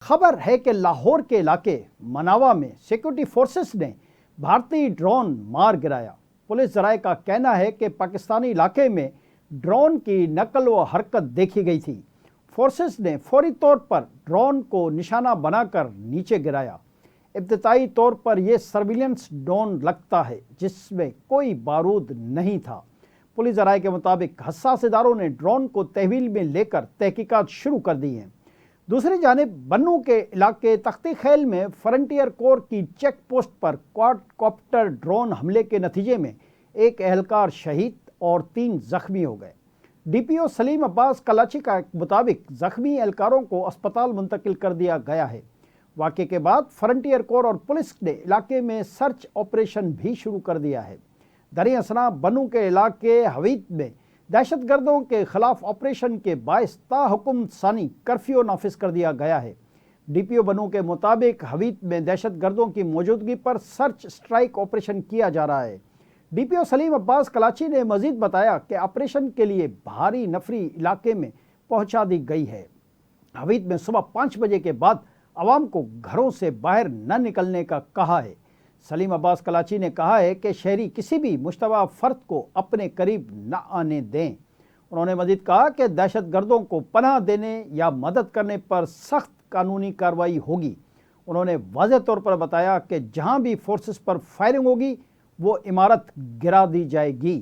खबर है कि लाहौर के इलाके मनावा में सिक्योरिटी फोर्सेस ने भारतीय ड्रोन मार गिराया। पुलिस जराये का कहना है कि पाकिस्तानी इलाके में ड्रोन की नकल व हरकत देखी गई थी। फोर्सेस ने फौरी तौर पर ड्रोन को निशाना बनाकर नीचे गिराया। इब्तदाई तौर पर यह सर्विलेंस ड्रोन लगता है जिसमें कोई बारूद नहीं था। पुलिस जराये के मुताबिक हसास इदारों ने ड्रोन को तहवील में लेकर तहकीकात शुरू कर दी हैं। दूसरी जानिब बन्नू के इलाके तख्ती खैल में फ्रंटियर कोर की चेक पोस्ट पर क्वाडकॉप्टर ड्रोन हमले के नतीजे में एक एहलकार शहीद और 3 जख्मी हो गए। डीपीओ सलीम अब्बास कलाची का मुताबिक जख्मी एहलकारों को अस्पताल मुंतकिल कर दिया गया है। वाक़े के बाद फ्रंटियर कोर और पुलिस ने इलाके में सर्च ऑपरेशन भी शुरू कर दिया है। दरियासना बन्नू के इलाके हवीद में दहशतगर्दों के खिलाफ ऑपरेशन के बायस ताहुकुम सानी कर्फ्यू नाफिज कर दिया गया है। डीपीओ बन्नू के मुताबिक हवीद में दहशतगर्दों की मौजूदगी पर सर्च स्ट्राइक ऑपरेशन किया जा रहा है। डीपीओ सलीम अब्बास कलाची ने मजीद बताया कि ऑपरेशन के लिए भारी नफरी इलाके में पहुंचा दी गई है। हवीद में सुबह 5 बजे के बाद आवाम को घरों से बाहर न निकलने का कहा है। सलीम अब्बास कलाची ने कहा है कि शहरी किसी भी मुश्तबा फ़र्द को अपने करीब न आने दें। उन्होंने मज़ीद कहा कि दहशतगर्दों को पनाह देने या मदद करने पर सख्त कानूनी कार्रवाई होगी। उन्होंने वाज़ेह तौर पर बताया कि जहां भी फोर्सेस पर फायरिंग होगी वो इमारत गिरा दी जाएगी।